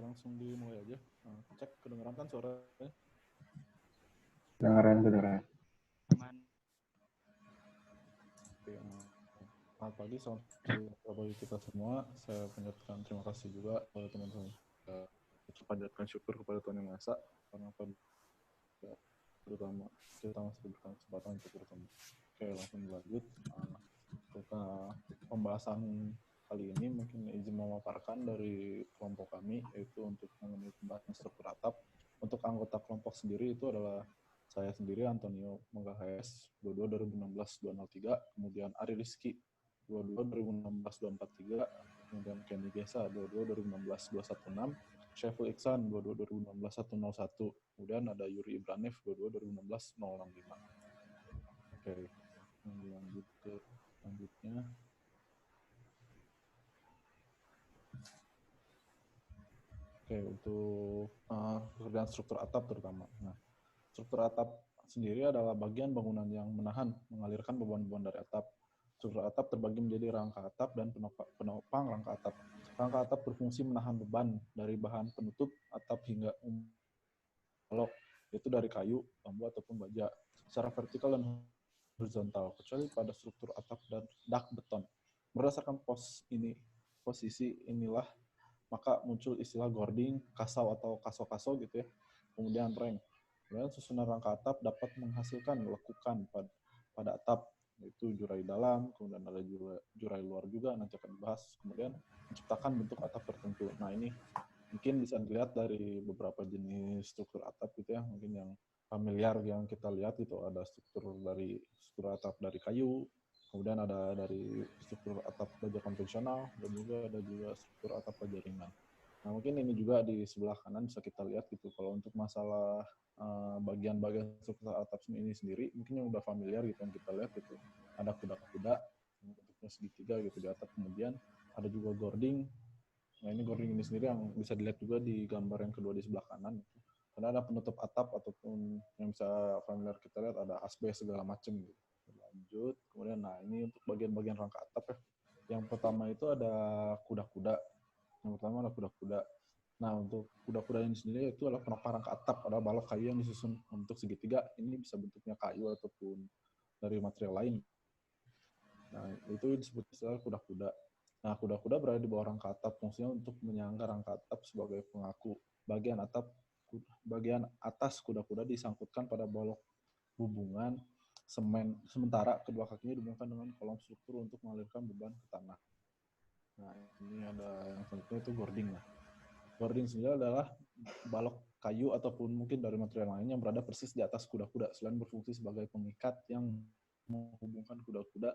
langsung dimulai aja. Cek kedengeran kan suaranya? Kedengeran. Oke, selamat pagi, selamat pagi kita semua. Saya panjatkan terima kasih juga kepada teman-teman. Kita panjatkan syukur kepada Tuhan Yang Maha Esa karena terutama kita masih diberikan kesempatan untuk bertemu. Oke, langsung lanjut. Kita pembahasan kali ini mungkin izin memaparkan dari kelompok kami, yaitu untuk mengenai pembahasan struktur atap. Untuk anggota kelompok sendiri itu adalah saya sendiri, Antonio Mangga HS, 22 2016 203, kemudian Ari Rizky, 22 2016 243, kemudian Kenny Gesa, 22 2016 216, Syaful Iksan, 22 2016 101, kemudian ada Yuri Ibranev, 22 2016 065. Oke, lanjut ke selanjutnya. Oke, untuk pekerjaan struktur atap terutama. Nah, struktur atap sendiri adalah bagian bangunan yang menahan, mengalirkan beban-beban dari atap. Struktur atap terbagi menjadi rangka atap dan penopang rangka atap. Rangka atap berfungsi menahan beban dari bahan penutup atap hingga balok, yaitu dari kayu, bambu, ataupun baja, secara vertikal dan horizontal, kecuali pada struktur atap dan dak beton. Berdasarkan posisi inilah maka muncul istilah gording, kasau atau kaso-kaso gitu ya. Kemudian reng. Kemudian susunan rangka atap dapat menghasilkan lekukan pada atap, yaitu jurai dalam, kemudian ada jurai luar juga, nanti akan dibahas. Kemudian menciptakan bentuk atap tertentu. Nah, ini mungkin bisa dilihat dari beberapa jenis struktur atap gitu ya, mungkin yang familiar yang kita lihat itu ada struktur atap dari kayu, kemudian ada dari struktur atap baja konvensional, dan juga ada struktur atap baja ringan. Nah, mungkin ini juga di sebelah kanan bisa kita lihat gitu. Kalau untuk masalah bagian-bagian struktur atap ini sendiri, mungkin yang udah familiar gitu yang kita lihat gitu. Ada kuda-kuda, bentuknya segitiga gitu di atap. Kemudian ada juga gording. Nah, ini gording ini sendiri yang bisa dilihat juga di gambar yang kedua di sebelah kanan. Karena ada penutup atap ataupun yang bisa familiar kita lihat ada asbes segala macam gitu. Lanjut, kemudian nah ini untuk bagian-bagian rangka atap ya. Yang pertama itu ada kuda-kuda. Nah, untuk kuda-kuda ini sendiri itu adalah penopang rangka atap, ada balok kayu yang disusun untuk segitiga. Ini bisa bentuknya kayu ataupun dari material lain. Nah, itu disebut istilah kuda-kuda. Nah, kuda-kuda berada di bawah rangka atap, fungsinya untuk menyangga rangka atap sebagai pengaku. Bagian atas kuda-kuda disangkutkan pada balok hubungan semen, sementara kedua kakinya dihubungkan dengan kolom struktur untuk mengalirkan beban ke tanah. Nah, ini ada yang selanjutnya itu gording. Nah, gording sendiri adalah balok kayu ataupun mungkin dari material lain yang berada persis di atas kuda-kuda. Selain berfungsi sebagai pengikat yang menghubungkan kuda-kuda,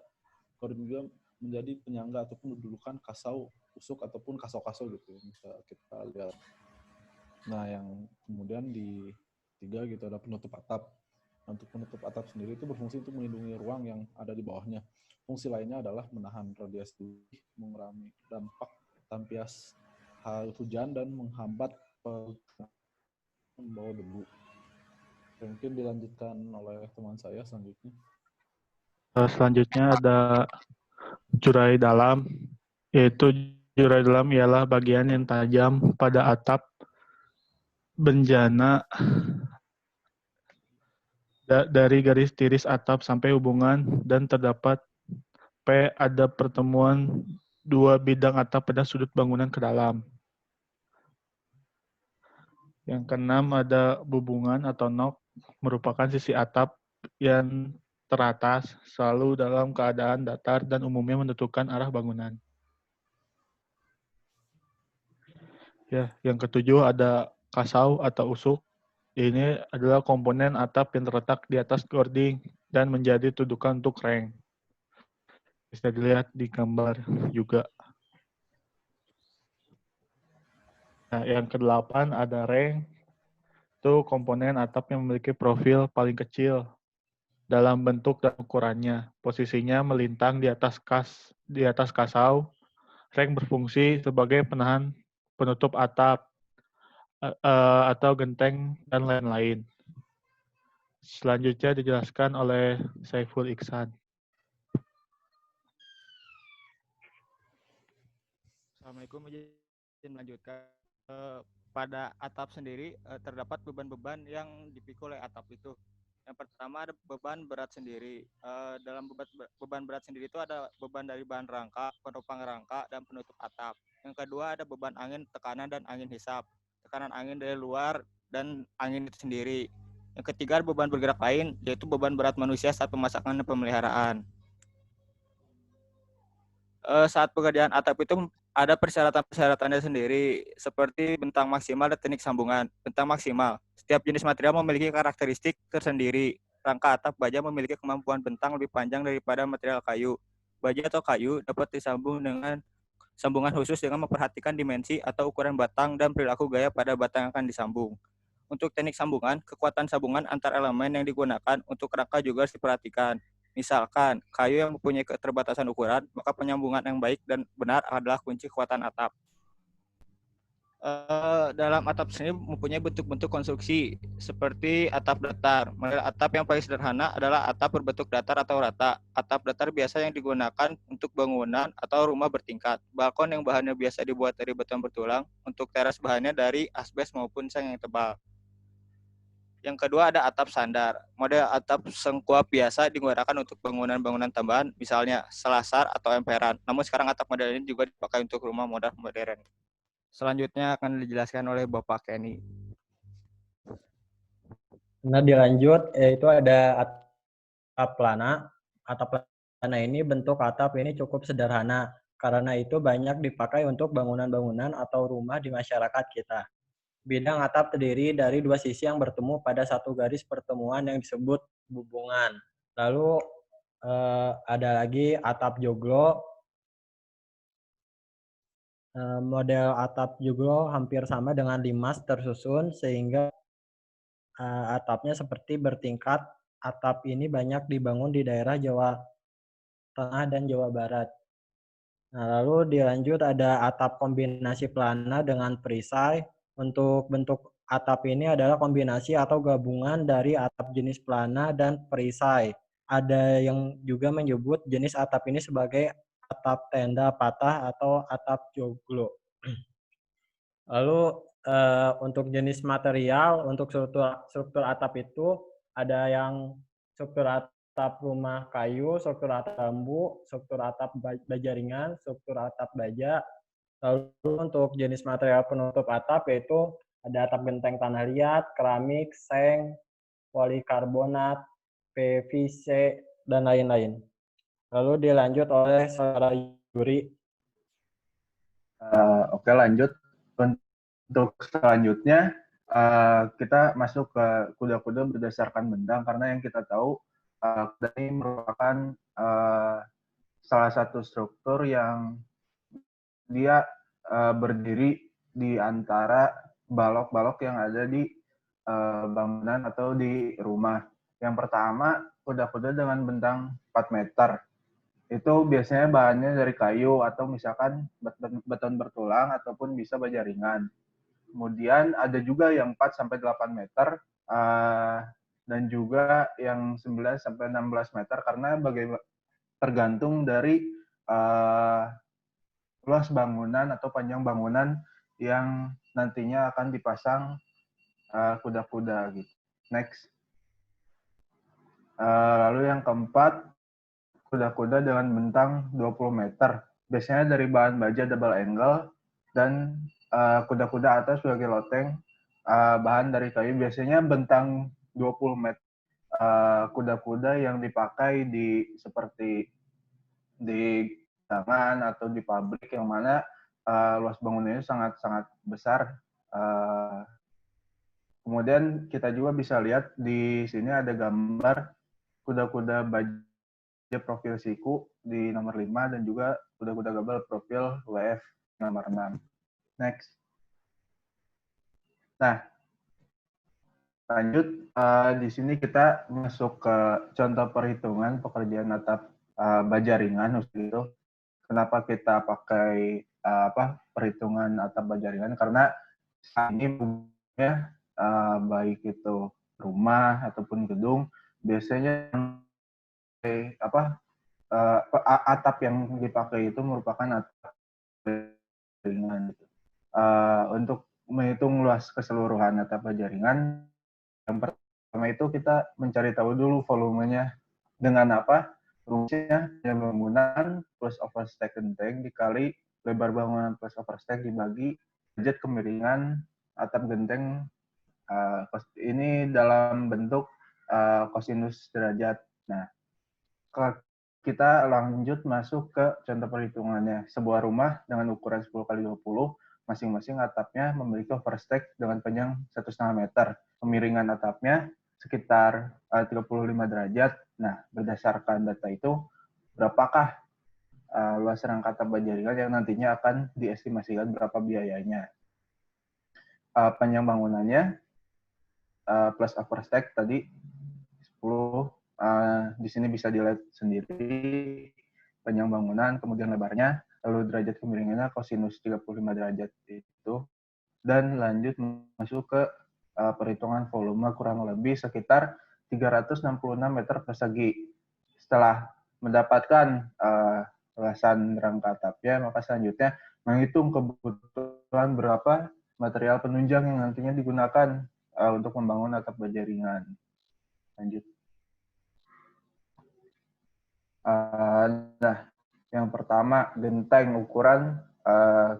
gording juga menjadi penyangga ataupun mendudukan kasau, usuk ataupun kaso-kaso gitu. Bisa kita lihat. Nah, yang kemudian di 3 gitu ada penutup atap. Untuk penutup atap sendiri itu berfungsi untuk melindungi ruang yang ada di bawahnya. Fungsi lainnya adalah menahan radiasi, mengurangi dampak tampias hujan dan menghambat membawa debu. Mungkin dilanjutkan oleh teman saya selanjutnya. Selanjutnya ada jurai dalam, yaitu jurai dalam ialah bagian yang tajam pada atap benjana dari garis tiris atap sampai hubungan dan terdapat P ada pertemuan dua bidang atap pada sudut bangunan ke dalam. Yang keenam ada bubungan atau nok, merupakan sisi atap yang teratas selalu dalam keadaan datar dan umumnya menentukan arah bangunan. Ya, yang ketujuh ada kasau atau usuk. Ini adalah komponen atap yang terletak di atas gording dan menjadi tudukan untuk reng. Bisa dilihat di gambar juga. Nah, yang kedelapan ada reng. Itu komponen atap yang memiliki profil paling kecil dalam bentuk dan ukurannya. Posisinya melintang di atas kasau. Reng berfungsi sebagai penahan penutup atap atau genteng dan lain-lain. Selanjutnya dijelaskan oleh Saiful Iksan. Assalamualaikum, izin melanjutkan. Pada atap sendiri terdapat beban-beban yang dipikul oleh atap itu. Yang pertama ada beban berat sendiri. Dalam beban berat sendiri itu ada beban dari bahan rangka, penopang rangka, dan penutup atap. Yang kedua ada beban angin tekanan dan angin hisap. Tekanan angin dari luar dan angin itu sendiri. Yang ketiga ada beban bergerak lain, yaitu beban berat manusia saat pemasangan dan pemeliharaan. Saat pekerjaan atap itu ada persyaratan-persyaratannya sendiri, seperti bentang maksimal dan teknik sambungan. Bentang maksimal, setiap jenis material memiliki karakteristik tersendiri. Rangka atap baja memiliki kemampuan bentang lebih panjang daripada material kayu. Baja atau kayu dapat disambung dengan sambungan khusus dengan memperhatikan dimensi atau ukuran batang dan perilaku gaya pada batang yang akan disambung. Untuk teknik sambungan, kekuatan sambungan antar elemen yang digunakan untuk rangka juga harus diperhatikan. Misalkan, kayu yang mempunyai keterbatasan ukuran, maka penyambungan yang baik dan benar adalah kunci kekuatan atap. Dalam atap sendiri mempunyai bentuk-bentuk konstruksi seperti atap datar. Model atap yang paling sederhana adalah atap berbentuk datar atau rata. Atap datar biasa yang digunakan untuk bangunan atau rumah bertingkat. Balkon yang bahannya biasa dibuat dari beton bertulang. Untuk teras bahannya dari asbes maupun seng yang tebal. Yang kedua ada atap sandar. Model atap sengkuap biasa digunakan untuk bangunan-bangunan tambahan, misalnya selasar atau emperan. Namun sekarang atap model ini juga dipakai untuk rumah modern. Selanjutnya akan dijelaskan oleh Bapak Kenny. Nah, dilanjut, itu ada atap plana. Atap plana ini bentuk atap ini cukup sederhana. Karena itu banyak dipakai untuk bangunan-bangunan atau rumah di masyarakat kita. Bidang atap terdiri dari dua sisi yang bertemu pada satu garis pertemuan yang disebut bubungan. Lalu ada lagi atap joglo. Model atap joglo hampir sama dengan limas tersusun sehingga atapnya seperti bertingkat. Atap ini banyak dibangun di daerah Jawa Tengah dan Jawa Barat. Nah, lalu dilanjut ada atap kombinasi plana dengan perisai. Untuk bentuk atap ini adalah kombinasi atau gabungan dari atap jenis plana dan perisai. Ada yang juga menyebut jenis atap ini sebagai atap tenda patah atau atap joglo. Lalu untuk jenis material, untuk struktur atap itu ada yang struktur atap rumah kayu, struktur atap bambu, struktur atap baja ringan, struktur atap baja. Lalu untuk jenis material penutup atap yaitu ada atap genteng tanah liat, keramik, seng, polikarbonat, PVC, dan lain-lain. Lalu dilanjut oleh saudara Yuri. Oke, lanjut. Untuk selanjutnya, kita masuk ke kuda-kuda berdasarkan bentang, karena yang kita tahu kuda ini merupakan salah satu struktur yang dia berdiri di antara balok-balok yang ada di bangunan atau di rumah. Yang pertama, kuda-kuda dengan bentang 4 meter. Itu biasanya bahannya dari kayu atau misalkan beton bertulang ataupun bisa baja ringan. Kemudian ada juga yang 4 sampai 8 meter dan juga yang 9 sampai 16 meter karena tergantung dari luas bangunan atau panjang bangunan yang nantinya akan dipasang kuda-kuda gitu. Next. Lalu yang keempat, kuda-kuda dengan bentang 20 meter. Biasanya dari bahan baja double angle dan kuda-kuda atas sebagai loteng bahan dari kayu. Biasanya bentang 20 meter. Kuda-kuda yang dipakai di seperti di tangan atau di pabrik yang mana luas bangunannya sangat-sangat besar. Kemudian kita juga bisa lihat di sini ada gambar kuda-kuda baja profil siku di nomor 5 dan juga kuda-kuda gabal profil WF nomor 6. Next. Nah, lanjut di sini kita masuk ke contoh perhitungan pekerjaan atap baja ringan itu. Kenapa kita pakai perhitungan atap baja ringan? Karena saat ini ya baik itu rumah ataupun gedung biasanya atap yang dipakai itu merupakan atap ringan. Untuk menghitung luas keseluruhan atap jaringan, yang pertama itu kita mencari tahu dulu volumenya dengan apa? Rumusnya bangunan plus overstack genteng dikali lebar bangunan plus overstack dibagi derajat kemiringan atap genteng. Ini dalam bentuk kosinus derajat. Nah, kita lanjut masuk ke contoh perhitungannya. Sebuah rumah dengan ukuran 10 kali 20, masing-masing atapnya memiliki overstack dengan panjang 1,5 meter. Kemiringan atapnya sekitar 35 derajat. Nah, berdasarkan data itu, berapakah luas rangka atap jaringan yang nantinya akan diestimasikan berapa biayanya. Panjang bangunannya plus overstack tadi 10, di sini bisa dilihat sendiri panjang bangunan, kemudian lebarnya, lalu derajat kemiringannya kosinus 35 derajat itu, dan lanjut masuk ke perhitungan volume kurang lebih sekitar 366 meter persegi. Setelah mendapatkan luasan rangka atapnya, maka selanjutnya menghitung kebutuhan berapa material penunjang yang nantinya digunakan untuk membangun atap berjaringan. Lanjut. Nah, yang pertama genteng ukuran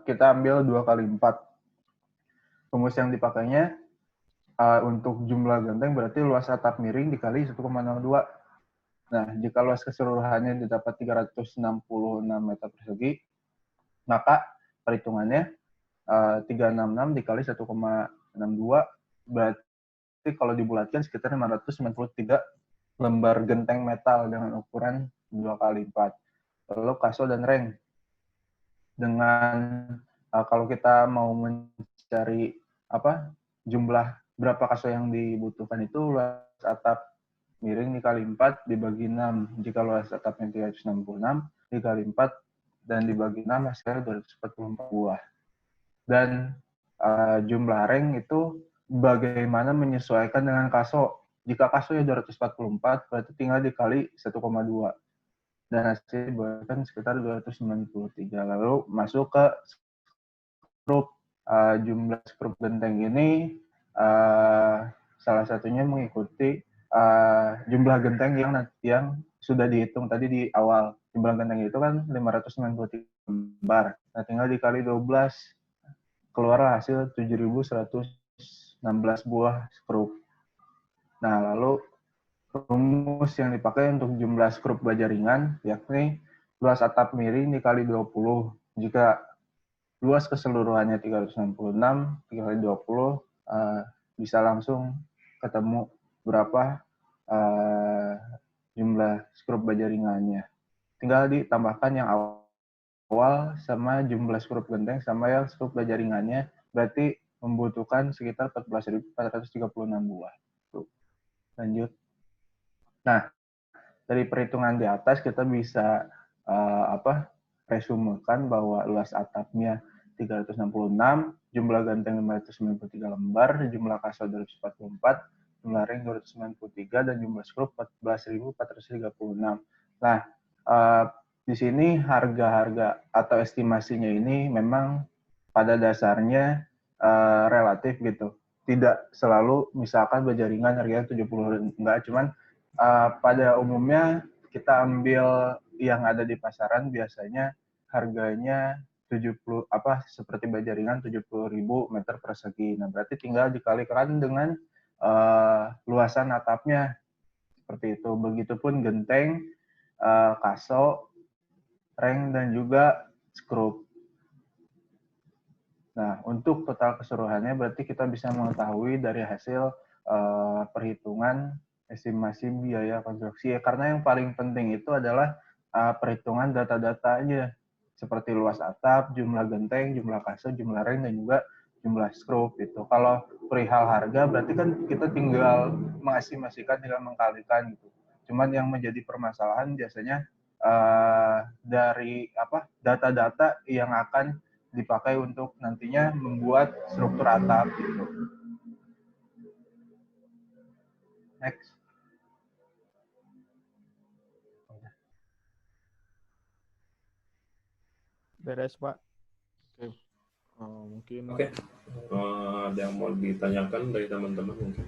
kita ambil 2 kali 4. Rumus yang dipakainya untuk jumlah genteng berarti luas atap miring dikali 1,02. Nah, jika luas keseluruhannya didapat 366 meter persegi, maka perhitungannya 366 dikali 1,62 berarti kalau dibulatkan sekitar 593 lembar genteng metal dengan ukuran 2 kali 4. Lalu kaso dan reng. Dengan kalau kita mau mencari jumlah berapa kaso yang dibutuhkan itu luas atap miring dikali 4 dibagi 6. Jika luas atapnya 366 dikali 4 dan dibagi 6 hasilnya 244 buah. Dan jumlah reng itu bagaimana menyesuaikan dengan kaso. Jika kasonya 244 berarti tinggal dikali 1,2. Dan hasilnya dibuatkan sekitar 293. Lalu masuk ke skrup. Jumlah skrup genteng ini salah satunya mengikuti jumlah genteng yang sudah dihitung tadi di awal. Jumlah genteng itu kan 593 lembar. Nah, tinggal dikali 12, keluar hasil 7.116 buah skrup. Nah, lalu rumus yang dipakai untuk jumlah skrup baja ringan yakni luas atap miring dikali 20. Jika luas keseluruhannya 366 dikali 20, bisa langsung ketemu berapa jumlah skrup baja ringannya. Tinggal ditambahkan yang awal sama jumlah skrup genteng sama yang skrup baja ringannya, berarti membutuhkan sekitar 14.436 buah. Lanjut. Nah, dari perhitungan di atas kita bisa resumekan bahwa luas atapnya 366, jumlah genteng 593 lembar, jumlah kaso 244, jumlah ring 293, dan jumlah skrup 14.436. Nah, di sini harga-harga atau estimasinya ini memang pada dasarnya relatif gitu. Tidak selalu misalkan baja ringan harganya 70, enggak, cuman pada umumnya kita ambil yang ada di pasaran biasanya harganya 70 seperti baja ringan 70.000 meter persegi. Nah, berarti tinggal dikalikan dengan luasan atapnya seperti itu. Begitupun genteng, kaso, reng, dan juga skrup. Nah, untuk total keseluruhannya berarti kita bisa mengetahui dari hasil perhitungan estimasi biaya konstruksi. Karena yang paling penting itu adalah perhitungan data-datanya seperti luas atap, jumlah genteng, jumlah kaso, jumlah reng, dan juga jumlah skrup itu. Kalau perihal harga berarti kan kita tinggal mengestimasikan, tinggal mengkalikan gitu. Cuman yang menjadi permasalahan biasanya dari data-data yang akan dipakai untuk nantinya membuat struktur atap gitu. Next. Beres, Pak. Oke. Mungkin Ada yang mau ditanyakan dari teman-teman mungkin?